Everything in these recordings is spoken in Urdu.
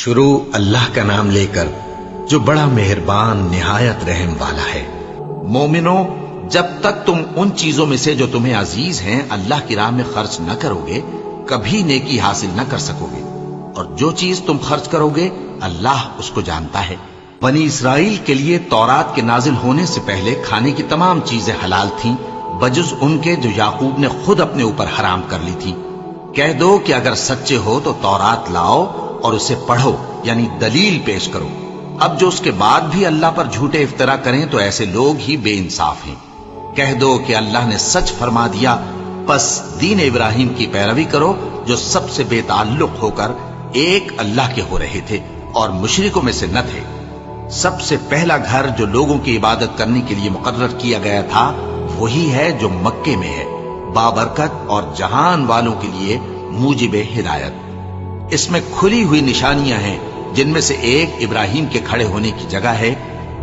شروع اللہ کا نام لے کر جو بڑا مہربان نہایت رحم والا ہے۔ مومنو، جب تک تم ان چیزوں میں سے جو تمہیں عزیز ہیں اللہ کی راہ میں خرچ نہ کرو گے کبھی نیکی حاصل نہ کر سکو گے، اور جو چیز تم خرچ کرو گے اللہ اس کو جانتا ہے۔ بنی اسرائیل کے لیے تورات کے نازل ہونے سے پہلے کھانے کی تمام چیزیں حلال تھیں بجز ان کے جو یعقوب نے خود اپنے اوپر حرام کر لی تھی۔ کہہ دو کہ اگر سچے ہو تو تورات لاؤ اور اسے پڑھو، یعنی دلیل پیش کرو۔ اب جو اس کے بعد بھی اللہ پر جھوٹے افطرا کریں تو ایسے لوگ ہی بے انصاف ہیں۔ کہہ دو کہ اللہ نے سچ فرما دیا، پس دین ابراہیم کی پیروی کرو جو سب سے بے تعلق ہو کر ایک اللہ کے ہو رہے تھے اور مشرکوں میں سے نہ تھے۔ سب سے پہلا گھر جو لوگوں کی عبادت کرنے کے لیے مقرر کیا گیا تھا وہی ہے جو مکے میں ہے، بابرکت اور جہان والوں کے لیے موجب ہدایت۔ اس میں کھلی ہوئی نشانیاں ہیں جن میں سے ایک ابراہیم کے کھڑے ہونے کی جگہ ہے۔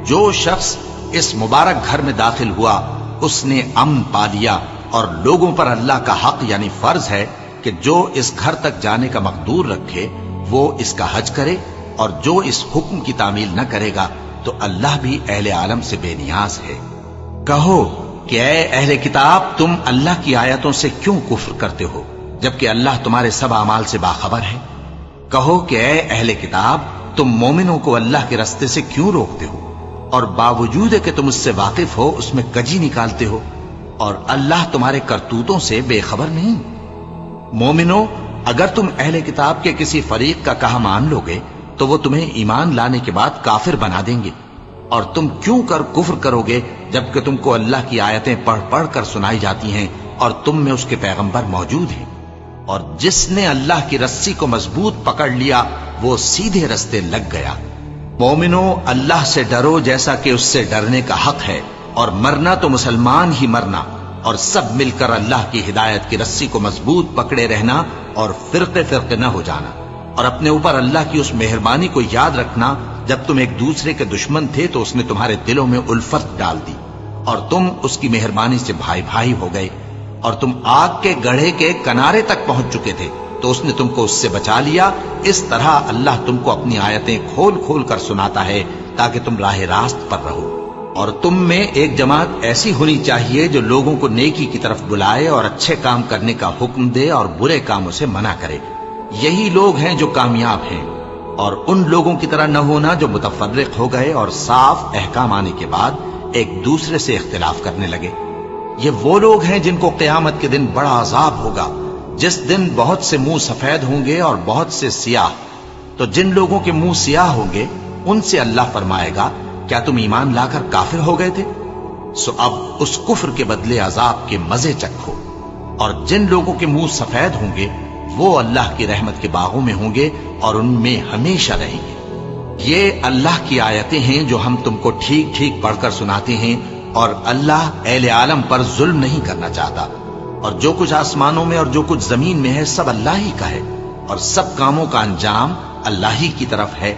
جو شخص اس مبارک گھر میں داخل ہوا اس نے امن پا لیا، اور لوگوں پر اللہ کا حق یعنی فرض ہے کہ جو اس گھر تک جانے کا مقدور رکھے وہ اس کا حج کرے، اور جو اس حکم کی تعمیل نہ کرے گا تو اللہ بھی اہل عالم سے بے نیاز ہے۔ کہو کہ اے اہل کتاب، تم اللہ کی آیتوں سے کیوں کفر کرتے ہو جبکہ اللہ تمہارے سب اعمال سے باخبر ہے؟ کہو کہ اے اہل کتاب، تم مومنوں کو اللہ کے رستے سے کیوں روکتے ہو اور باوجود کہ تم اس سے واقف ہو اس میں کجی نکالتے ہو، اور اللہ تمہارے کرتوتوں سے بے خبر نہیں؟ مومنو، اگر تم اہل کتاب کے کسی فریق کا کہا مان لو گے تو وہ تمہیں ایمان لانے کے بعد کافر بنا دیں گے، اور تم کیوں کر کفر کرو گے جبکہ تم کو اللہ کی آیتیں پڑھ پڑھ کر سنائی جاتی ہیں اور تم میں اس کے پیغمبر موجود ہیں؟ اور جس نے اللہ کی رسی کو مضبوط پکڑ لیا وہ سیدھے رستے لگ گیا۔ مومنو، اللہ سے ڈرو جیسا کہ اس سے ڈرنے کا حق ہے، اور مرنا تو مسلمان ہی مرنا، اور سب مل کر اللہ کی ہدایت کی رسی کو مضبوط پکڑے رہنا اور فرقے فرقے نہ ہو جانا، اور اپنے اوپر اللہ کی اس مہربانی کو یاد رکھنا جب تم ایک دوسرے کے دشمن تھے تو اس نے تمہارے دلوں میں الفت ڈال دی اور تم اس کی مہربانی سے بھائی بھائی ہو گئے، اور تم آگ کے گڑھے کے کنارے تک پہنچ چکے تھے تو اس نے تم کو اس سے بچا لیا۔ اس طرح اللہ تم کو اپنی آیتیں کھول کھول کر سناتا ہے تاکہ تم راہ راست پر رہو۔ اور تم میں ایک جماعت ایسی ہونی چاہیے جو لوگوں کو نیکی کی طرف بلائے اور اچھے کام کرنے کا حکم دے اور برے کاموں سے منع کرے۔ یہی لوگ ہیں جو کامیاب ہیں، اور ان لوگوں کی طرح نہ ہونا جو متفرق ہو گئے اور صاف احکام آنے کے بعد ایک دوسرے سے اختلاف کرنے لگے۔ یہ وہ لوگ ہیں جن کو قیامت کے دن بڑا عذاب ہوگا، جس دن بہت سے منہ سفید ہوں گے اور بہت سے سیاہ۔ تو جن لوگوں کے منہ سیاہ ہوں گے ان سے اللہ فرمائے گا، کیا تم ایمان لا کر کافر ہو گئے تھے؟ سو اب اس کفر کے بدلے عذاب کے مزے چکھو۔ اور جن لوگوں کے منہ سفید ہوں گے وہ اللہ کی رحمت کے باغوں میں ہوں گے اور ان میں ہمیشہ رہیں گے۔ یہ اللہ کی آیتیں ہیں جو ہم تم کو ٹھیک ٹھیک پڑھ کر سناتے ہیں، اور اللہ اہل عالم پر ظلم نہیں کرنا چاہتا، اور جو کچھ آسمانوں میں اور جو کچھ زمین میں ہے سب اللہ ہی کا ہے، اور سب کاموں کا انجام اللہ ہی کی طرف ہے۔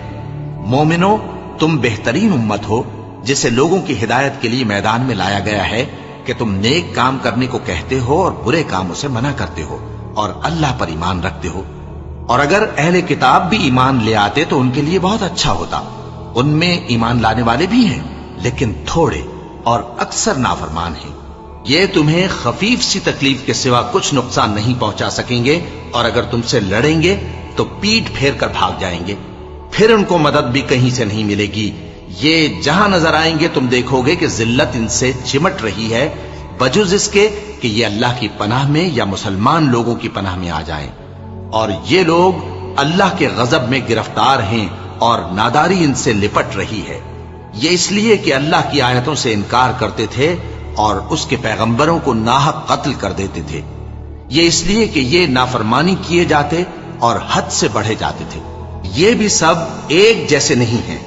مومنو، تم بہترین امت ہو جسے لوگوں کی ہدایت کے لیے میدان میں لایا گیا ہے کہ تم نیک کام کرنے کو کہتے ہو اور برے کاموں سے منع کرتے ہو اور اللہ پر ایمان رکھتے ہو۔ اور اگر اہل کتاب بھی ایمان لے آتے تو ان کے لیے بہت اچھا ہوتا۔ ان میں ایمان لانے والے بھی ہیں لیکن تھوڑے اور اکثر نافرمان ہیں۔ یہ تمہیں خفیف سی تکلیف کے سوا کچھ نقصان نہیں پہنچا سکیں گے، اور اگر تم سے لڑیں گے تو پیٹ پھیر کر بھاگ جائیں گے، پھر ان کو مدد بھی کہیں سے نہیں ملے گی۔ یہ جہاں نظر آئیں گے تم دیکھو گے کہ ذلت ان سے چمٹ رہی ہے، بجز اس کے کہ یہ اللہ کی پناہ میں یا مسلمان لوگوں کی پناہ میں آ جائیں۔ اور یہ لوگ اللہ کے غضب میں گرفتار ہیں اور ناداری ان سے لپٹ رہی ہے۔ یہ اس لیے کہ اللہ کی آیتوں سے انکار کرتے تھے اور اس کے پیغمبروں کو ناحق قتل کر دیتے تھے۔ یہ اس لیے کہ یہ نافرمانی کیے جاتے اور حد سے بڑھے جاتے تھے۔ یہ بھی سب ایک جیسے نہیں ہیں۔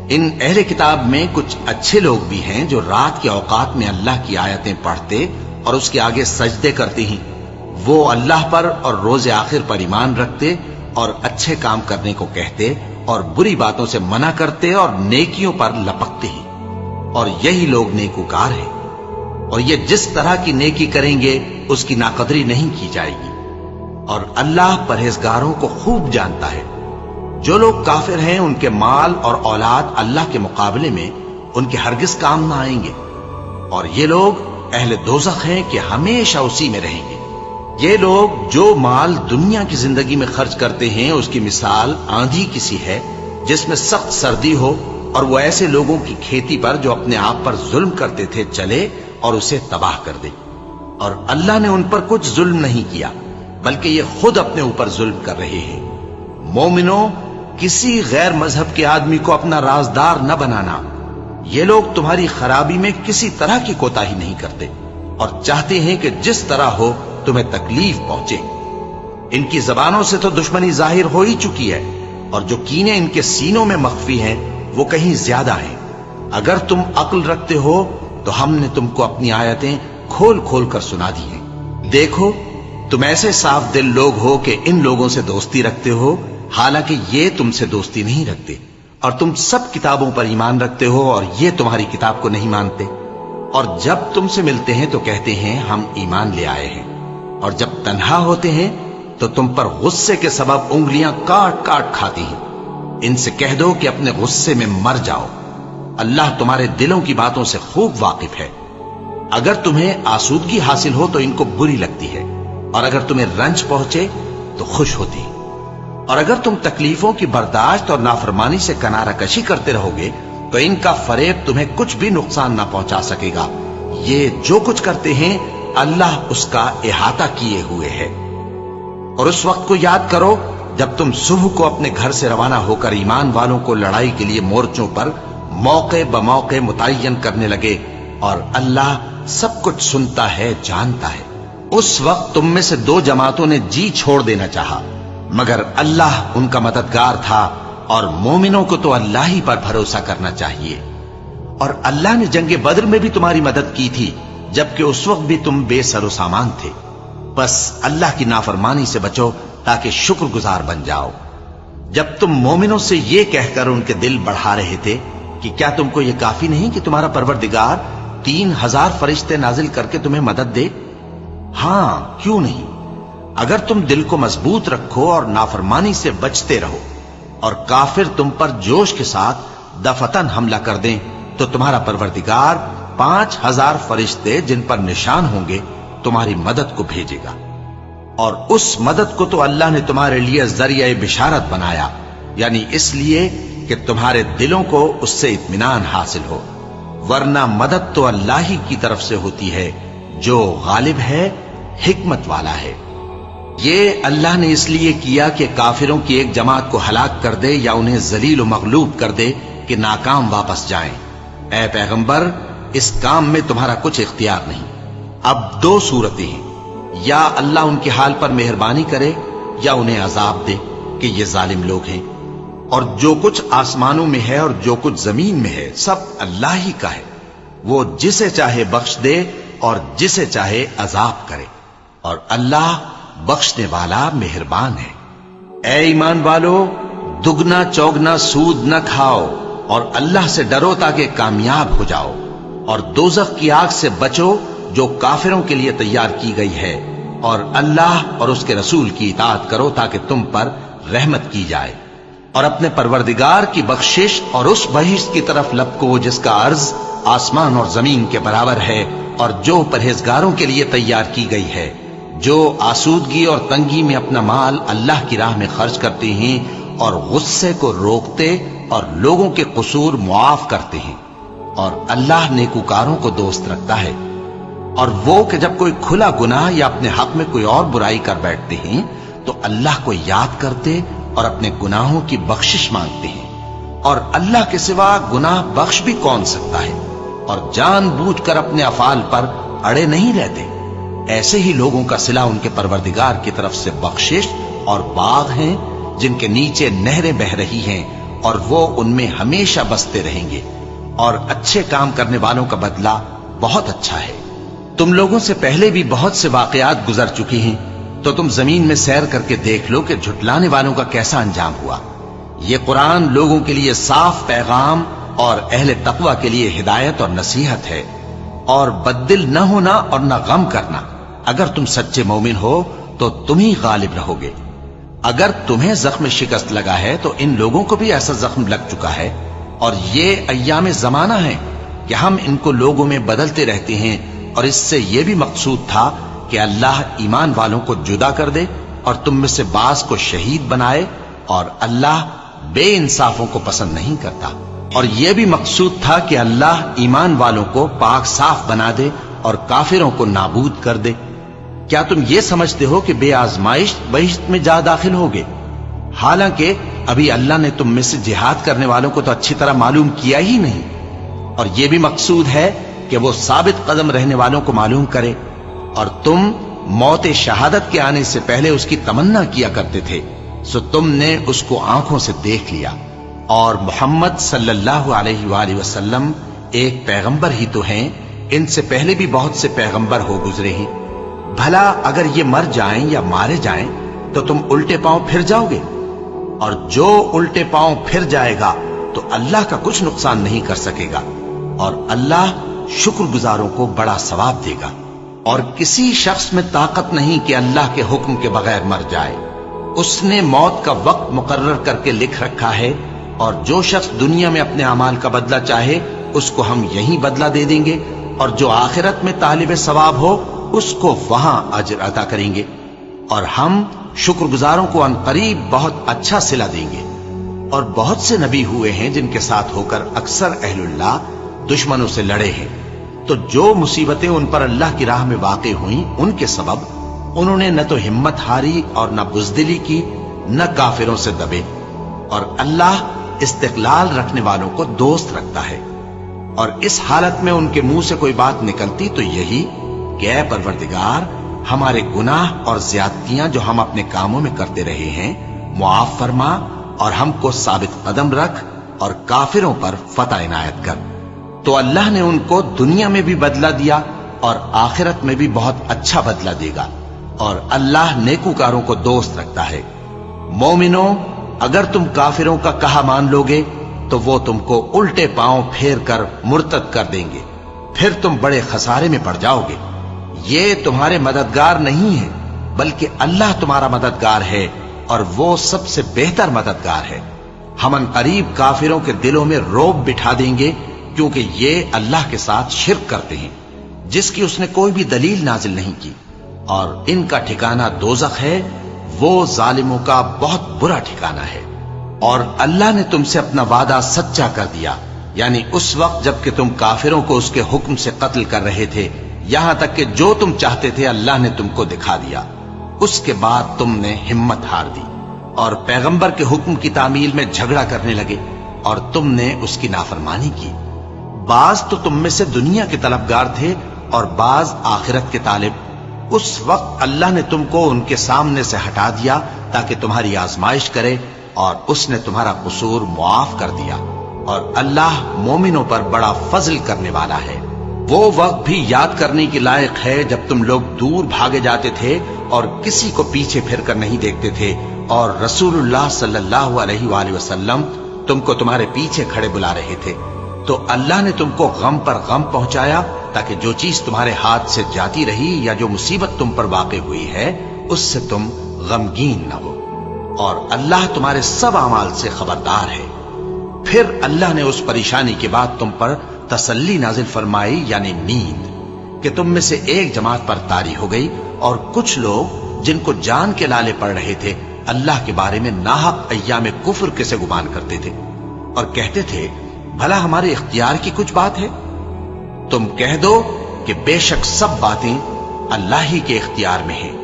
ان اہل کتاب میں کچھ اچھے لوگ بھی ہیں جو رات کے اوقات میں اللہ کی آیتیں پڑھتے اور اس کے آگے سجدے کرتے ہیں۔ وہ اللہ پر اور روز آخر پر ایمان رکھتے اور اچھے کام کرنے کو کہتے اور بری باتوں سے منع کرتے اور نیکیوں پر لپکتے ہیں، اور یہی لوگ نیکوکار ہیں۔ اور یہ جس طرح کی نیکی کریں گے اس کی ناقدری نہیں کی جائے گی، اور اللہ پرہیزگاروں کو خوب جانتا ہے۔ جو لوگ کافر ہیں ان کے مال اور اولاد اللہ کے مقابلے میں ان کے ہرگز کام نہ آئیں گے، اور یہ لوگ اہل دوزخ ہیں کہ ہمیشہ اسی میں رہیں گے۔ یہ لوگ جو مال دنیا کی زندگی میں خرچ کرتے ہیں اس کی مثال آندھی کسی ہے جس میں سخت سردی ہو، اور وہ ایسے لوگوں کی کھیتی پر جو اپنے آپ پر ظلم کرتے تھے چلے اور اسے تباہ کر دے۔ اور اللہ نے ان پر کچھ ظلم نہیں کیا بلکہ یہ خود اپنے اوپر ظلم کر رہے ہیں۔ مومنوں، کسی غیر مذہب کے آدمی کو اپنا رازدار نہ بنانا۔ یہ لوگ تمہاری خرابی میں کسی طرح کی کوتاہی نہیں کرتے اور چاہتے ہیں کہ جس طرح ہو تمہیں تکلیف پہنچے۔ ان کی زبانوں سے تو دشمنی ظاہر ہو ہی چکی ہے، اور جو کینے ان کے سینوں میں مخفی ہیں وہ کہیں زیادہ ہیں۔ اگر تم عقل رکھتے ہو تو ہم نے تم کو اپنی آیتیں کھول کھول کر سنا دی ہیں۔ دیکھو، تم ایسے صاف دل لوگ ہو کہ ان لوگوں سے دوستی رکھتے ہو، حالانکہ یہ تم سے دوستی نہیں رکھتے، اور تم سب کتابوں پر ایمان رکھتے ہو اور یہ تمہاری کتاب کو نہیں مانتے۔ اور جب تم سے ملتے ہیں تو کہتے ہیں ہم ایمان لے آئے ہیں، اور جب تنہا ہوتے ہیں تو تم پر غصے کے سبب انگلیاں کاٹ کاٹ کھاتی ہیں۔ ان سے کہہ دو کہ اپنے غصے میں مر جاؤ، اللہ تمہارے دلوں کی باتوں سے خوب واقف ہے۔ اگر تمہیں آسودگی حاصل ہو تو ان کو بری لگتی ہے، اور اگر تمہیں رنج پہنچے تو خوش ہوتی ہے۔ اور اگر تم تکلیفوں کی برداشت اور نافرمانی سے کنارہ کشی کرتے رہو گے تو ان کا فریب تمہیں کچھ بھی نقصان نہ پہنچا سکے گا۔ یہ جو کچھ کرتے ہیں اللہ اس کا احاطہ کیے ہوئے ہے۔ اور اس وقت کو یاد کرو جب تم صبح کو اپنے گھر سے روانہ ہو کر ایمان والوں کو لڑائی کے لیے مورچوں پر موقع بموقع متعین کرنے لگے، اور اللہ سب کچھ سنتا ہے، جانتا ہے۔ اس وقت تم میں سے دو جماعتوں نے جی چھوڑ دینا چاہا، مگر اللہ ان کا مددگار تھا، اور مومنوں کو تو اللہ ہی پر بھروسہ کرنا چاہیے۔ اور اللہ نے جنگ بدر میں بھی تمہاری مدد کی تھی جبکہ اس وقت بھی تم بے سر و سامان تھے۔ بس اللہ کی نافرمانی سے بچو تاکہ شکر گزار بن جاؤ۔ جب تم مومنوں سے یہ کہہ کر ان کے دل بڑھا رہے تھے کہ کیا تم کو یہ کافی نہیں کہ تمہارا پروردگار 3000 فرشتے نازل کر کے تمہیں مدد دے؟ ہاں، کیوں نہیں؟ اگر تم دل کو مضبوط رکھو اور نافرمانی سے بچتے رہو، اور کافر تم پر جوش کے ساتھ دفتن حملہ کر دیں تو تمہارا پروردگار 5000 فرشتے جن پر نشان ہوں گے تمہاری مدد کو بھیجے گا۔ اور اس مدد کو تو اللہ نے تمہارے لیے ذریعہ بشارت بنایا، یعنی اس لیے کہ تمہارے دلوں کو اس سے اطمینان حاصل ہو، ورنہ مدد تو اللہ ہی کی طرف سے ہوتی ہے جو غالب ہے، حکمت والا ہے۔ یہ اللہ نے اس لیے کیا کہ کافروں کی ایک جماعت کو ہلاک کر دے یا انہیں ذلیل و مغلوب کر دے کہ ناکام واپس جائیں۔ اے پیغمبر، اس کام میں تمہارا کچھ اختیار نہیں۔ اب دو صورتیں ہیں، یا اللہ ان کے حال پر مہربانی کرے یا انہیں عذاب دے کہ یہ ظالم لوگ ہیں۔ اور جو کچھ آسمانوں میں ہے اور جو کچھ زمین میں ہے سب اللہ ہی کا ہے، وہ جسے چاہے بخش دے اور جسے چاہے عذاب کرے، اور اللہ بخشنے والا مہربان ہے۔ اے ایمان والو، دگنا چوگنا سود نہ کھاؤ اور اللہ سے ڈرو تاکہ کامیاب ہو جاؤ، اور دوزخ کی آگ سے بچو جو کافروں کے لیے تیار کی گئی ہے، اور اللہ اور اس کے رسول کی اطاعت کرو تاکہ تم پر رحمت کی جائے، اور اپنے پروردگار کی بخشش اور اس بہشت کی طرف لپکو جس کا عرض آسمان اور زمین کے برابر ہے، اور جو پرہیزگاروں کے لیے تیار کی گئی ہے، جو آسودگی اور تنگی میں اپنا مال اللہ کی راہ میں خرچ کرتے ہیں اور غصے کو روکتے اور لوگوں کے قصور معاف کرتے ہیں، اور اللہ نیکوکاروں کو دوست رکھتا ہے۔ اور وہ کہ جب کوئی کھلا گناہ یا اپنے حق میں کوئی اور برائی کر بیٹھتے ہیں تو اللہ کو یاد کرتے اور اپنے گناہوں کی بخشش مانگتے ہیں، اور اللہ کے سوا گناہ بخش بھی کون سکتا ہے، اور جان بوجھ کر اپنے افعال پر اڑے نہیں رہتے۔ ایسے ہی لوگوں کا صلہ ان کے پروردگار کی طرف سے بخشش اور باغ ہیں جن کے نیچے نہریں بہ رہی ہیں، اور وہ ان میں ہمیشہ بستے رہیں گے، اور اچھے کام کرنے والوں کا بدلہ بہت اچھا ہے۔ تم لوگوں سے پہلے بھی بہت سے واقعات گزر چکی ہیں، تو تم زمین میں سیر کر کے دیکھ لو کہ جھٹلانے والوں کا کیسا انجام ہوا۔ یہ قرآن لوگوں کے لیے صاف پیغام اور اہل تقوی کے لیے ہدایت اور نصیحت ہے۔ اور بددل نہ ہونا اور نہ غم کرنا، اگر تم سچے مومن ہو تو تم ہی غالب رہو گے۔ اگر تمہیں زخم شکست لگا ہے تو ان لوگوں کو بھی ایسا زخم لگ چکا ہے، اور یہ ایام زمانہ ہے کہ ہم ان کو لوگوں میں بدلتے رہتے ہیں، اور اس سے یہ بھی مقصود تھا کہ اللہ ایمان والوں کو جدا کر دے اور تم میں سے بعض کو شہید بنائے، اور اللہ بے انصافوں کو پسند نہیں کرتا۔ اور یہ بھی مقصود تھا کہ اللہ ایمان والوں کو پاک صاف بنا دے اور کافروں کو نابود کر دے۔ کیا تم یہ سمجھتے ہو کہ بے آزمائش بہشت میں جا داخل ہوگے؟ حالانکہ ابھی اللہ نے تم میں سے جہاد کرنے والوں کو تو اچھی طرح معلوم کیا ہی نہیں، اور یہ بھی مقصود ہے کہ وہ ثابت قدم رہنے والوں کو معلوم کرے، اور تم موت شہادت کے آنے سے پہلے اس کی تمنا کیا کرتے تھے، سو تم نے اس کو آنکھوں سے دیکھ لیا۔ اور محمد صلی اللہ علیہ وآلہ وسلم ایک پیغمبر ہی تو ہیں، ان سے پہلے بھی بہت سے پیغمبر ہو گزرے ہیں۔ بھلا اگر یہ مر جائیں یا مارے جائیں تو تم الٹے پاؤں پھر جاؤ گے؟ اور جو الٹے پاؤں پھر جائے گا تو اللہ کا کچھ نقصان نہیں کر سکے گا، اور اللہ شکر گزاروں کو بڑا ثواب دے گا۔ اور کسی شخص میں طاقت نہیں کہ اللہ کے حکم کے بغیر مر جائے، اس نے موت کا وقت مقرر کر کے لکھ رکھا ہے، اور جو شخص دنیا میں اپنے اعمال کا بدلہ چاہے اس کو ہم یہی بدلہ دے دیں گے، اور جو آخرت میں طالب ثواب ہو اس کو وہاں اجر عطا کریں گے، اور ہم شکر گزاروں کو ان قریب بہت اچھا صلہ دیں گے۔ اور بہت سے نبی ہوئے ہیں جن کے ساتھ ہو کر اکثر اہل اللہ دشمنوں سے لڑے ہیں، تو جو مصیبتیں ان پر اللہ کی راہ میں واقع ہوئیں ان کے سبب انہوں نے نہ تو ہمت ہاری اور نہ بزدلی کی، نہ کافروں سے دبے، اور اللہ استقلال رکھنے والوں کو دوست رکھتا ہے۔ اور اس حالت میں ان کے منہ سے کوئی بات نکلتی تو یہی کہ اے پروردگار، ہمارے گناہ اور زیادتیاں جو ہم اپنے کاموں میں کرتے رہے ہیں معاف فرما، اور ہم کو ثابت قدم رکھ، اور کافروں پر فتح عنایت کر۔ تو اللہ نے ان کو دنیا میں بھی بدلہ دیا اور آخرت میں بھی بہت اچھا بدلہ دے گا، اور اللہ نیکوکاروں کو دوست رکھتا ہے۔ مومنوں، اگر تم کافروں کا کہا مان لوگے تو وہ تم کو الٹے پاؤں پھیر کر مرتد کر دیں گے، پھر تم بڑے خسارے میں پڑ جاؤ گے۔ یہ تمہارے مددگار نہیں ہے بلکہ اللہ تمہارا مددگار ہے، اور وہ سب سے بہتر مددگار ہے۔ ہم ان قریب کافروں کے دلوں میں رعب بٹھا دیں گے، کیونکہ یہ اللہ کے ساتھ شرک کرتے ہیں جس کی اس نے کوئی بھی دلیل نازل نہیں کی، اور ان کا ٹھکانہ دوزخ ہے، وہ ظالموں کا بہت برا ٹھکانہ ہے۔ اور اللہ نے تم سے اپنا وعدہ سچا کر دیا، یعنی اس وقت جب کہ تم کافروں کو اس کے حکم سے قتل کر رہے تھے، یہاں تک کہ جو تم چاہتے تھے اللہ نے تم کو دکھا دیا۔ اس کے بعد تم نے ہمت ہار دی اور پیغمبر کے حکم کی تعمیل میں جھگڑا کرنے لگے، اور تم نے اس کی نافرمانی کی۔ بعض تو تم میں سے دنیا کے طلبگار تھے اور بعض آخرت کے طالب۔ اس وقت اللہ نے تم کو ان کے سامنے سے ہٹا دیا تاکہ تمہاری آزمائش کرے، اور اس نے تمہارا قصور معاف کر دیا، اور اللہ مومنوں پر بڑا فضل کرنے والا ہے۔ وہ وقت بھی یاد کرنے کے لائق ہے جب تم لوگ دور بھاگے جاتے تھے اور کسی کو پیچھے پھر کر نہیں دیکھتے تھے، اور رسول اللہ صلی اللہ علیہ وآلہ وسلم تم کو تمہارے پیچھے کھڑے بلا رہے تھے، تو اللہ نے تم کو غم پر غم پہنچایا تاکہ جو چیز تمہارے ہاتھ سے جاتی رہی یا جو مصیبت تم پر واقع ہوئی ہے اس سے تم غمگین نہ ہو، اور اللہ تمہارے سب اعمال سے خبردار ہے۔ پھر اللہ نے اس پریشانی کے بعد تم پر تسلی نازل فرمائی، یعنی نیند، کہ تم میں سے ایک جماعت پر طاری ہو گئی، اور کچھ لوگ جن کو جان کے لالے پڑ رہے تھے اللہ کے بارے میں ناحق ایام کفر کے سے گمان کرتے تھے، اور کہتے تھے بھلا ہمارے اختیار کی کچھ بات ہے؟ تم کہہ دو کہ بے شک سب باتیں اللہ ہی کے اختیار میں ہیں۔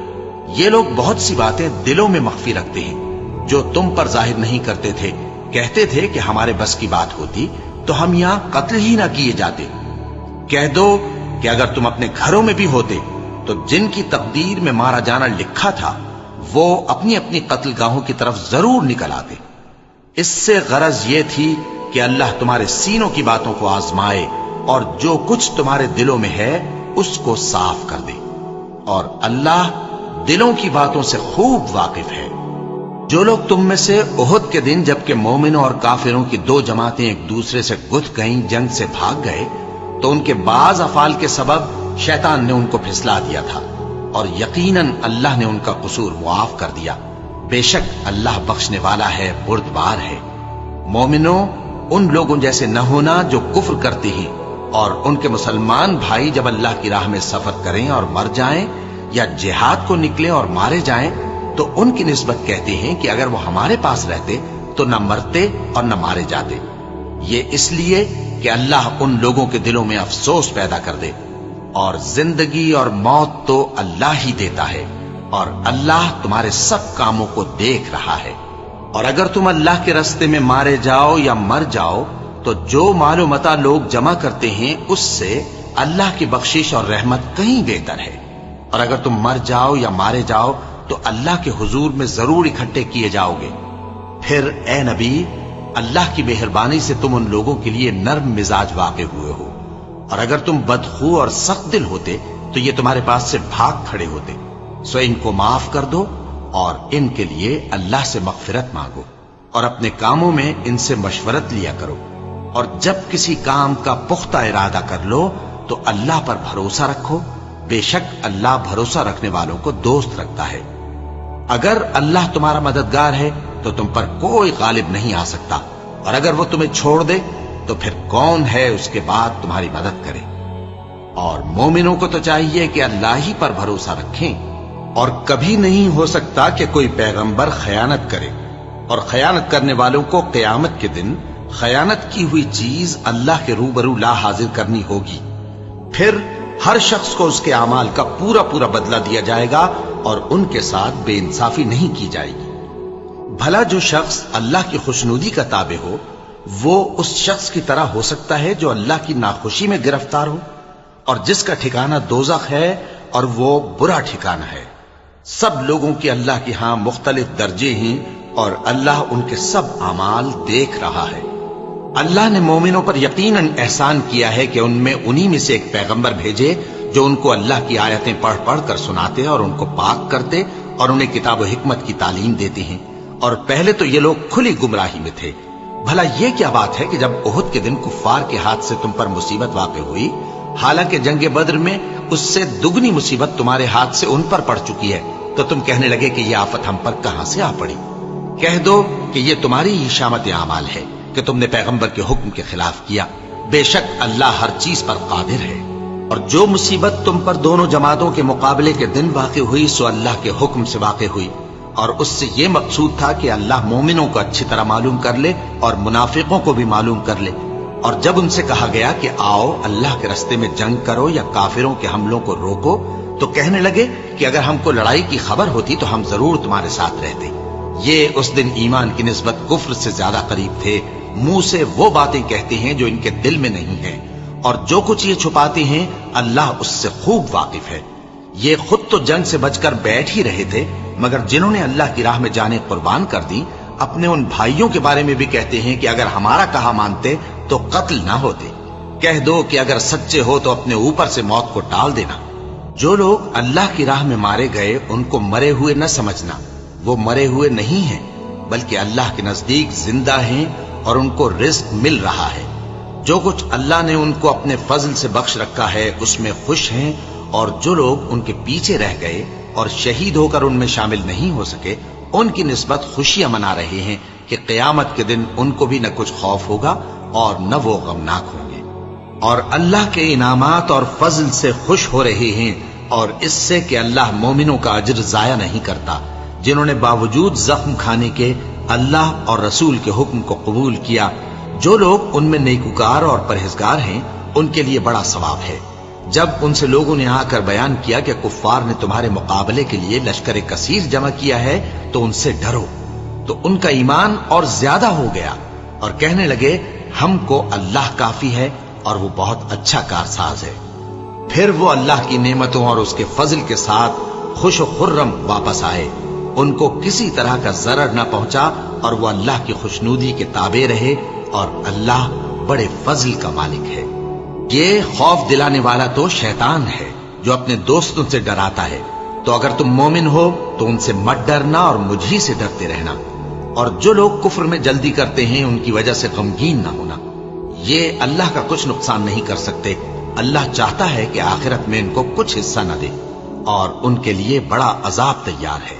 یہ لوگ بہت سی باتیں دلوں میں مخفی رکھتے ہیں جو تم پر ظاہر نہیں کرتے تھے۔ کہتے تھے کہ ہمارے بس کی بات ہوتی تو ہم یہاں قتل ہی نہ کیے جاتے۔ کہہ دو کہ اگر تم اپنے گھروں میں بھی ہوتے تو جن کی تقدیر میں مارا جانا لکھا تھا وہ اپنی اپنی قتل گاہوں کی طرف ضرور نکل آتے۔ اس سے غرض یہ تھی کہ اللہ تمہارے سینوں کی باتوں کو آزمائے اور جو کچھ تمہارے دلوں میں ہے اس کو صاف کر دے، اور اللہ دلوں کی باتوں سے خوب واقف ہے۔ جو لوگ تم میں سے احد کے دن جبکہ مومنوں اور کافروں کی دو جماعتیں ایک دوسرے سے گتھ گئیں جنگ سے بھاگ گئے تو ان کے بعض افعال کے سبب شیطان نے ان کو پھسلا دیا تھا، اور یقیناً اللہ نے ان کا قصور معاف کر دیا۔ بے شک اللہ بخشنے والا ہے، بردبار ہے۔ مومنوں، ان لوگوں جیسے نہ ہونا جو کفر کرتے ہیں اور ان کے مسلمان بھائی جب اللہ کی راہ میں سفر کریں اور مر جائیں یا جہاد کو نکلیں اور مارے جائیں تو ان کی نسبت کہتے ہیں کہ اگر وہ ہمارے پاس رہتے تو نہ مرتے اور نہ مارے جاتے۔ یہ اس لیے کہ اللہ ان لوگوں کے دلوں میں افسوس پیدا کر دے، اور زندگی اور موت تو اللہ ہی دیتا ہے، اور اللہ تمہارے سب کاموں کو دیکھ رہا ہے۔ اور اگر تم اللہ کے راستے میں مارے جاؤ یا مر جاؤ تو جو مال و متاع لوگ جمع کرتے ہیں اس سے اللہ کی بخشش اور رحمت کہیں بہتر ہے۔ اور اگر تم مر جاؤ یا مارے جاؤ تو اللہ کے حضور میں ضرور اکٹھے کیے جاؤ گے۔ پھر اے نبی، اللہ کی مہربانی سے تم ان لوگوں کے لیے نرم مزاج واقع ہوئے ہو، اور اگر تم بدخو اور سخت دل ہوتے تو یہ تمہارے پاس سے بھاگ کھڑے ہوتے۔ سو ان کو معاف کر دو اور ان کے لیے اللہ سے مغفرت مانگو، اور اپنے کاموں میں ان سے مشورت لیا کرو، اور جب کسی کام کا پختہ ارادہ کر لو تو اللہ پر بھروسہ رکھو، بے شک اللہ بھروسہ رکھنے والوں کو دوست رکھتا ہے۔ اگر اللہ تمہارا مددگار ہے تو تم پر کوئی غالب نہیں آ سکتا، اور اگر وہ تمہیں چھوڑ دے تو پھر کون ہے اس کے بعد تمہاری مدد کرے۔ اور مومنوں کو تو چاہیے کہ اللہ ہی پر بھروسہ رکھیں، اور کبھی نہیں ہو سکتا کہ کوئی پیغمبر خیانت کرے، اور خیانت کرنے والوں کو قیامت کے دن خیانت کی ہوئی چیز اللہ کے روبرو لا حاضر کرنی ہوگی۔ پھر ہر شخص کو اس کے اعمال کا پورا پورا بدلہ دیا جائے گا، اور ان کے ساتھ بے انصافی نہیں کی جائے گی۔ بھلا جو شخص اللہ کی خوشنودی کا تابع ہو وہ اس شخص کی طرح ہو سکتا ہے جو اللہ کی ناخوشی میں گرفتار ہو، اور جس کا ٹھکانہ دوزخ ہے اور وہ برا ٹھکانہ ہے۔ سب لوگوں کے اللہ کے ہاں مختلف درجے ہیں، اور اللہ ان کے سب اعمال دیکھ رہا ہے۔ اللہ نے مومنوں پر یقیناً احسان کیا ہے کہ ان میں انہی میں سے ایک پیغمبر بھیجے جو ان کو اللہ کی آیتیں پڑھ پڑھ کر سناتے اور ان کو پاک کرتے اور انہیں کتاب و حکمت کی تعلیم دیتے ہیں، اور پہلے تو یہ لوگ کھلی گمراہی میں تھے۔ بھلا یہ کیا بات ہے کہ جب احد کے دن کفار کے ہاتھ سے تم پر مصیبت واقع ہوئی، حالانکہ جنگ بدر میں اس سے دگنی مصیبت تمہارے ہاتھ سے ان پر پڑ چکی ہے، تو تم کہنے لگے کہ یہ آفت ہم پر کہاں سے آ پڑی؟ کہہ دو کہ یہ تمہاری ہی شامت اعمال ہے کہ تم نے پیغمبر کے حکم کے خلاف کیا، بے شک اللہ ہر چیز پر قادر ہے۔ اور جو مصیبت تم پر دونوں جماعتوں کے مقابلے کے دن واقع ہوئی سو اللہ کے حکم سے واقع ہوئی، اور اس سے یہ مقصود تھا کہ اللہ مومنوں کو اچھی طرح معلوم کر لے اور منافقوں کو بھی معلوم کر لے۔ اور جب ان سے کہا گیا کہ آؤ اللہ کے راستے میں جنگ کرو یا کافروں کے حملوں کو روکو، تو کہنے لگے کہ اگر ہم کو لڑائی کی خبر ہوتی تو ہم ضرور تمہارے ساتھ رہتے۔ یہ اس دن ایمان کی نسبت کفر سے زیادہ قریب تھے، منہ سے وہ باتیں کہتے ہیں جو ان کے دل میں نہیں ہیں، اور جو کچھ یہ چھپاتے ہیں اللہ اس سے خوب واقف ہے۔ یہ خود تو جنگ سے بچ کر بیٹھ ہی رہے تھے، مگر جنہوں نے اللہ کی راہ میں جانیں قربان کر دی اپنے ان بھائیوں کے بارے میں بھی کہتے ہیں کہ اگر ہمارا کہا مانتے تو قتل نہ ہوتے۔ کہہ دو کہ اگر سچے ہو تو اپنے اوپر سے موت کو ٹال دینا۔ جو لوگ اللہ کی راہ میں مارے گئے ان کو مرے ہوئے نہ سمجھنا، وہ مرے ہوئے نہیں ہیں بلکہ اللہ کے نزدیک زندہ ہیں اور ان کو رزق مل رہا ہے۔ جو کچھ اللہ نے ان کو اپنے فضل سے بخش رکھا ہے اس میں خوش ہیں، اور جو لوگ ان کے پیچھے رہ گئے اور شہید ہو کر ان میں شامل نہیں ہو سکے ان کی نسبت خوشیاں منا رہے ہیں کہ قیامت کے دن ان کو بھی نہ کچھ خوف ہوگا اور نہ وہ غمناک ہوں گے، اور اللہ کے انعامات اور فضل سے خوش ہو رہے ہیں، اور اس سے کہ اللہ مومنوں کا اجر ضائع نہیں کرتا۔ جنہوں نے باوجود زخم کھانے کے اللہ اور رسول کے حکم کو قبول کیا، جو لوگ ان میں نیکوکار اور پرہیزگار ہیں ان کے لیے بڑا ثواب ہے۔ جب ان سے لوگوں نے آ کر بیان کیا کہ کفار نے تمہارے مقابلے کے لیے لشکر کثیر جمع کیا ہے تو ان سے ڈرو، تو ان کا ایمان اور زیادہ ہو گیا، اور کہنے لگے ہم کو اللہ کافی ہے اور وہ بہت اچھا کارساز ہے۔ پھر وہ اللہ کی نعمتوں اور اس کے فضل کے ساتھ خوش و خرم واپس آئے، ان کو کسی طرح کا ضرر نہ پہنچا، اور وہ اللہ کی خوشنودی کے تابع رہے، اور اللہ بڑے فضل کا مالک ہے۔ یہ خوف دلانے والا تو شیطان ہے جو اپنے دوستوں سے ڈراتا ہے، تو اگر تم مومن ہو تو ان سے مت ڈرنا اور مجھ سے ڈرتے رہنا، اور جو لوگ کفر میں جلدی کرتے ہیں ان کی وجہ سے غمگین نہ ہونا۔ یہ اللہ کا کچھ نقصان نہیں کر سکتے، اللہ چاہتا ہے کہ آخرت میں ان کو کچھ حصہ نہ دے، اور ان کے لیے بڑا عذاب تیار ہے۔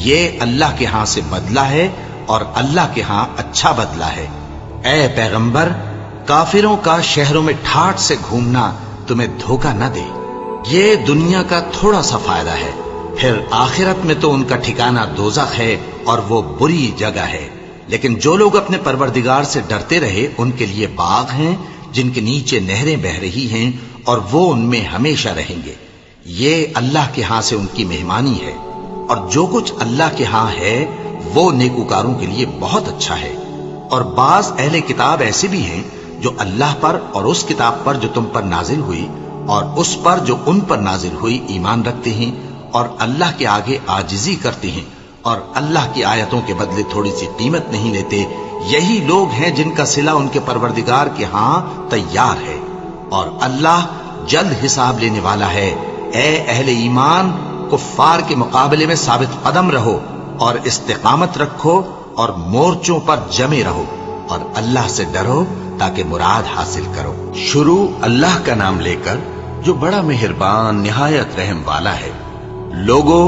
یہ اللہ کے ہاں سے بدلہ ہے اور اللہ کے ہاں اچھا بدلہ ہے۔ اے پیغمبر، کافروں کا شہروں میں ٹھاٹ سے گھومنا تمہیں دھوکہ نہ دے، یہ دنیا کا تھوڑا سا فائدہ ہے، پھر آخرت میں تو ان کا ٹھکانہ دوزخ ہے اور وہ بری جگہ ہے۔ لیکن جو لوگ اپنے پروردگار سے ڈرتے رہے ان کے لیے باغ ہیں جن کے نیچے نہریں بہہ رہی ہیں اور وہ ان میں ہمیشہ رہیں گے، یہ اللہ کے ہاں سے ان کی مہمانی ہے، اور جو کچھ اللہ کے ہاں ہے وہ نیکوکاروں کے لیے بہت اچھا ہے۔ اور بعض اہل کتاب ایسے بھی ہیں جو اللہ پر اور اس کتاب پر جو تم پر نازل ہوئی اور اس پر جو ان پر نازل ہوئی ایمان رکھتے ہیں اور اللہ کے آگے عاجزی کرتے ہیں اور اللہ کی آیتوں کے بدلے تھوڑی سی قیمت نہیں لیتے، یہی لوگ ہیں جن کا صلہ ان کے پروردگار کے ہاں تیار ہے، اور اللہ جلد حساب لینے والا ہے۔ اے اہل ایمان، کفار کے مقابلے میں ثابت قدم رہو اور استقامت رکھو اور مورچوں پر جمے رہو اور اللہ سے ڈرو تاکہ مراد حاصل کرو۔ شروع اللہ کا نام لے کر جو بڑا مہربان نہایت رحم والا ہے۔ لوگو،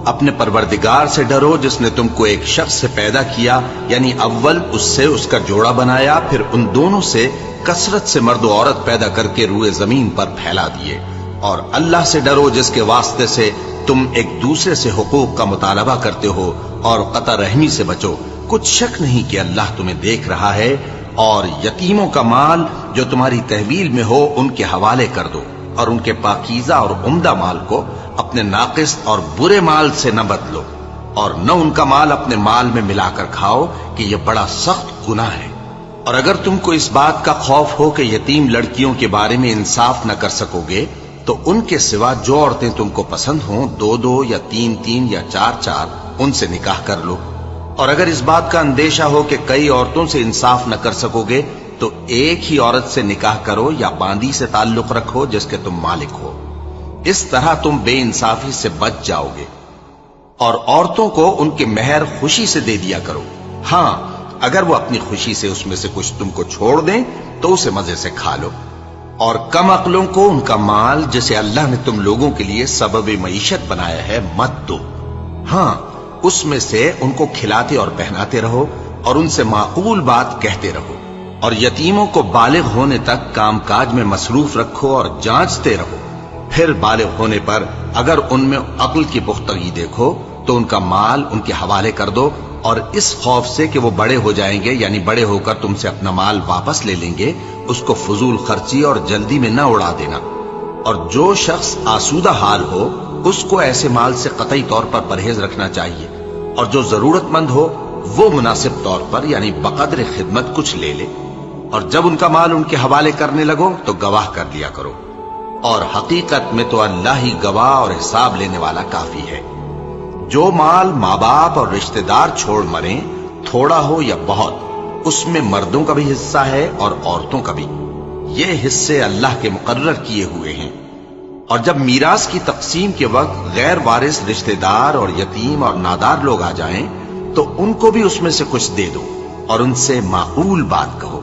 اپنے پروردگار سے ڈرو جس نے تم کو ایک شخص سے پیدا کیا، یعنی اول اس سے اس کا جوڑا بنایا، پھر ان دونوں سے کثرت سے مرد و عورت پیدا کر کے روئے زمین پر پھیلا دیے۔ اور اللہ سے ڈرو جس کے واسطے سے تم ایک دوسرے سے حقوق کا مطالبہ کرتے ہو، اور قطع رحمی سے بچو، کچھ شک نہیں کہ اللہ تمہیں دیکھ رہا ہے۔ اور یتیموں کا مال جو تمہاری تحویل میں ہو ان کے حوالے کر دو، اور ان کے پاکیزہ اور عمدہ مال کو اپنے ناقص اور برے مال سے نہ بدلو، اور نہ ان کا مال اپنے مال میں ملا کر کھاؤ کہ یہ بڑا سخت گناہ ہے۔ اور اگر تم کو اس بات کا خوف ہو کہ یتیم لڑکیوں کے بارے میں انصاف نہ کر سکو گے تو ان کے سوا جو عورتیں تم کو پسند ہوں، 2 یا 3 یا 4 ان سے نکاح کر لو۔ اور اگر اس بات کا اندیشہ ہو کہ کئی عورتوں سے انصاف نہ کر سکو گے تو ایک ہی عورت سے نکاح کرو یا باندی سے تعلق رکھو جس کے تم مالک ہو، اس طرح تم بے انصافی سے بچ جاؤ گے۔ اور عورتوں کو ان کے مہر خوشی سے دے دیا کرو، ہاں اگر وہ اپنی خوشی سے اس میں سے کچھ تم کو چھوڑ دیں تو اسے مزے سے کھا لو۔ اور کم عقلوں کو ان کا مال جسے اللہ نے تم لوگوں کے لیے سبب معیشت بنایا ہے مت دو، ہاں اس میں سے ان کو کھلاتے اور پہناتے رہو اور ان سے معقول بات کہتے رہو۔ اور یتیموں کو بالغ ہونے تک کام کاج میں مصروف رکھو اور جانچتے رہو، پھر بالغ ہونے پر اگر ان میں عقل کی پختگی دیکھو تو ان کا مال ان کے حوالے کر دو، اور اس خوف سے کہ وہ بڑے ہو جائیں گے، یعنی بڑے ہو کر تم سے اپنا مال واپس لے لیں گے، اس کو فضول خرچی اور جلدی میں نہ اڑا دینا۔ اور جو شخص آسودہ حال ہو اس کو ایسے مال سے قطعی طور پر پرہیز رکھنا چاہیے، اور جو ضرورت مند ہو وہ مناسب طور پر یعنی بقدر خدمت کچھ لے لے۔ اور جب ان کا مال ان کے حوالے کرنے لگو تو گواہ کر لیا کرو، اور حقیقت میں تو اللہ ہی گواہ اور حساب لینے والا کافی ہے۔ جو مال ماں باپ اور رشتہ دار چھوڑ مریں، تھوڑا ہو یا بہت، اس میں مردوں کا بھی حصہ ہے اور عورتوں کا بھی، یہ حصے اللہ کے مقرر کیے ہوئے ہیں۔ اور جب میراث کی تقسیم کے وقت غیر وارث رشتہ دار اور یتیم اور نادار لوگ آ جائیں تو ان کو بھی اس میں سے کچھ دے دو اور ان سے معقول بات کہو۔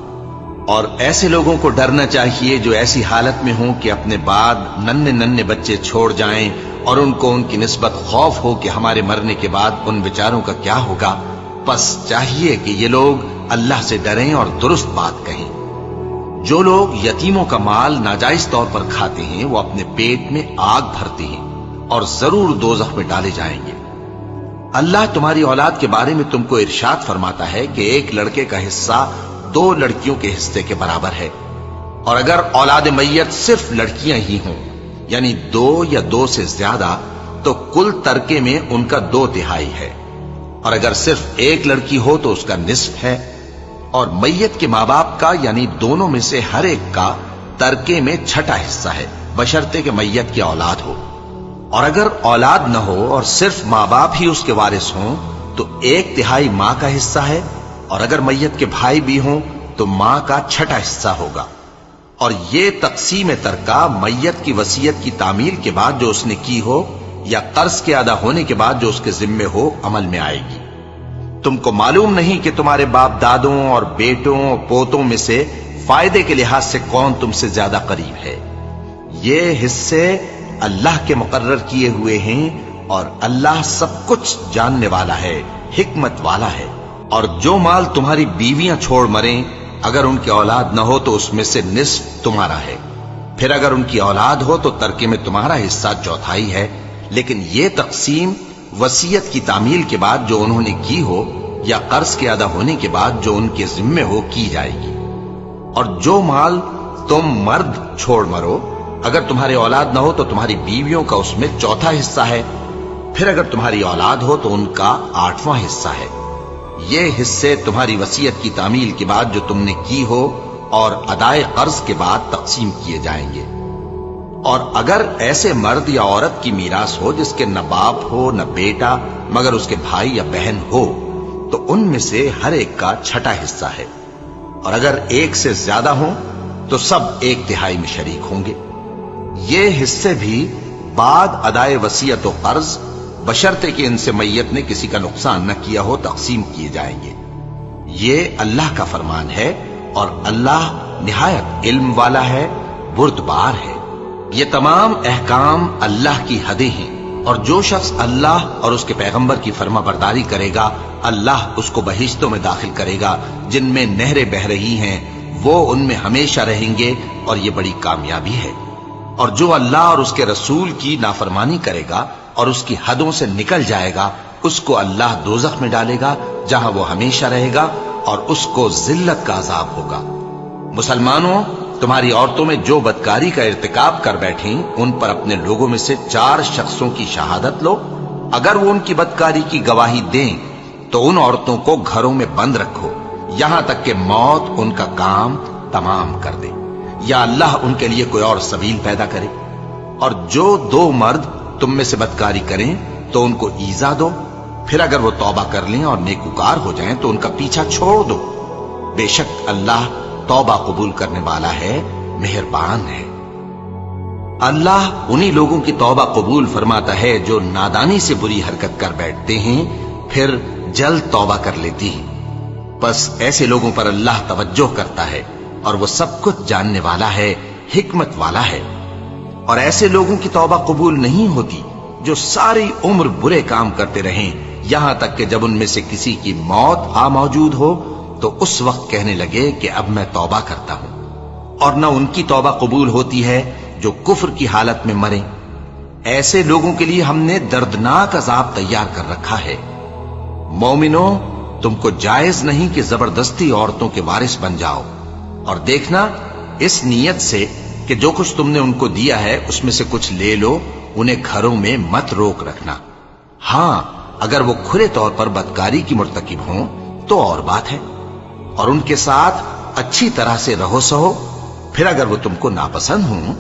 اور ایسے لوگوں کو ڈرنا چاہیے جو ایسی حالت میں ہوں کہ اپنے بعد ننھے بچے چھوڑ جائیں اور ان کو ان کی نسبت خوف ہو کہ ہمارے مرنے کے بعد ان بیچاروں کا کیا ہوگا۔ پس چاہیے کہ یہ لوگ اللہ سے ڈریں اور درست بات کہیں۔ جو لوگ یتیموں کا مال ناجائز طور پر کھاتے ہیں وہ اپنے پیٹ میں آگ بھرتے ہیں اور ضرور دوزخ میں ڈالے جائیں گے۔ اللہ تمہاری اولاد کے بارے میں تم کو ارشاد فرماتا ہے کہ ایک لڑکے کا حصہ 2 لڑکیوں کے حصے کے برابر ہے، اور اگر اولاد میت صرف لڑکیاں ہی ہوں یعنی 2 یا 2 سے زیادہ تو کل ترکے میں ان کا 2/3 ہے، اور اگر صرف ایک لڑکی ہو تو اس کا نصف ہے، اور میت کے ماں باپ کا یعنی دونوں میں سے ہر ایک کا ترکے میں 6واں حصہ ہے، بشرطے کہ میت کی اولاد ہو۔ اور اگر اولاد نہ ہو اور صرف ماں باپ ہی اس کے وارث ہوں تو 1/3 ماں کا حصہ ہے، اور اگر میت کے بھائی بھی ہوں تو ماں کا 6واں حصہ ہوگا۔ اور یہ تقسیم ترکہ میت کی وصیت کی تعمیل کے بعد جو اس نے کی ہو یا قرض کے ادا ہونے کے بعد جو اس کے ذمے ہو عمل میں آئے گی۔ تم کو معلوم نہیں کہ تمہارے باپ دادوں اور بیٹوں اور پوتوں میں سے فائدے کے لحاظ سے کون تم سے زیادہ قریب ہے۔ یہ حصے اللہ کے مقرر کیے ہوئے ہیں اور اللہ سب کچھ جاننے والا ہے، حکمت والا ہے۔ اور جو مال تمہاری بیویاں چھوڑ مریں، اگر ان کی اولاد نہ ہو تو اس میں سے نصف تمہارا ہے، پھر اگر ان کی اولاد ہو تو ترکے میں تمہارا حصہ چوتھائی ہے، لیکن یہ تقسیم وصیت کی تعمیل کے بعد جو انہوں نے کی ہو یا قرض کے ادا ہونے کے بعد جو ان کے ذمے ہو کی جائے گی۔ اور جو مال تم مرد چھوڑ مرو، اگر تمہاری اولاد نہ ہو تو تمہاری بیویوں کا اس میں چوتھا حصہ ہے، پھر اگر تمہاری اولاد ہو تو ان کا 8واں حصہ ہے۔ یہ حصے تمہاری وصیت کی تعمیل کے بعد جو تم نے کی ہو اور ادائے قرض کے بعد تقسیم کیے جائیں گے۔ اور اگر ایسے مرد یا عورت کی میراث ہو جس کے نہ باپ ہو نہ بیٹا مگر اس کے بھائی یا بہن ہو، تو ان میں سے ہر ایک کا چھٹا حصہ ہے، اور اگر ایک سے زیادہ ہوں تو سب 1/3 میں شریک ہوں گے۔ یہ حصے بھی بعد ادائے وصیت و قرض بشرطے کہ ان سے میت نے کسی کا نقصان نہ کیا ہو تقسیم کیے جائیں گے۔ یہ اللہ کا فرمان ہے اور اللہ نہایت علم والا ہے، بردبار ہے۔ یہ تمام احکام اللہ کی حدیں ہیں، اور جو شخص اللہ اور اس کے پیغمبر کی فرما برداری کرے گا اللہ اس کو بہشتوں میں داخل کرے گا جن میں نہریں بہ رہی ہیں، وہ ان میں ہمیشہ رہیں گے، اور یہ بڑی کامیابی ہے۔ اور جو اللہ اور اس کے رسول کی نافرمانی کرے گا اور اس کی حدوں سے نکل جائے گا، اس کو اللہ دوزخ میں ڈالے گا جہاں وہ ہمیشہ رہے گا، اور اس کو ذلت کا عذاب ہوگا۔ مسلمانوں، تمہاری عورتوں میں جو بدکاری کا ارتکاب کر بیٹھیں ان پر اپنے لوگوں میں سے 4 شخصوں کی شہادت لو۔ اگر وہ ان کی بدکاری کی گواہی دیں تو ان عورتوں کو گھروں میں بند رکھو یہاں تک کہ موت ان کا کام تمام کر دے، یا اللہ ان کے لیے کوئی اور سبیل پیدا کرے۔ اور جو 2 مرد تم میں سے بدکاری کریں تو ان کو ایذا دو، پھر اگر وہ توبہ کر لیں اور نیکوکار ہو جائیں تو ان کا پیچھا چھوڑ دو، بے شک اللہ توبہ قبول کرنے والا ہے، مہربان ہے۔ اللہ انہی لوگوں کی توبہ قبول فرماتا ہے جو نادانی سے بری حرکت کر بیٹھتے ہیں پھر جلد توبہ کر لیتی ہیں، بس ایسے لوگوں پر اللہ توجہ کرتا ہے اور وہ سب کچھ جاننے والا ہے، حکمت والا ہے۔ اور ایسے لوگوں کی توبہ قبول نہیں ہوتی جو ساری عمر برے کام کرتے رہیں یہاں تک کہ جب ان میں سے کسی کی موت آ موجود ہو تو اس وقت کہنے لگے کہ اب میں توبہ کرتا ہوں۔ اور نہ ان کی توبہ قبول ہوتی ہے جو کفر کی حالت میں مریں۔ ایسے لوگوں کے لیے ہم نے دردناک عذاب تیار کر رکھا ہے۔ مومنوں، تم کو جائز نہیں کہ زبردستی عورتوں کے وارث بن جاؤ، اور دیکھنا اس نیت سے کہ جو کچھ تم نے ان کو دیا ہے اس میں سے کچھ لے لو، انہیں گھروں میں مت روک رکھنا۔ ہاں، اگر وہ کھلے طور پر بدکاری کی مرتکب ہوں تو اور بات ہے، اور ان کے ساتھ اچھی طرح سے رہو سہو۔ پھر اگر وہ تم کو ناپسند ہوں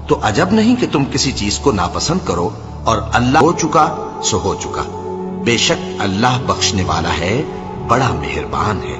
تو عجب نہیں کہ تم کسی چیز کو ناپسند کرو، اور اللہ ہو چکا سو ہو چکا، بے شک اللہ بخشنے والا ہے، بڑا مہربان ہے۔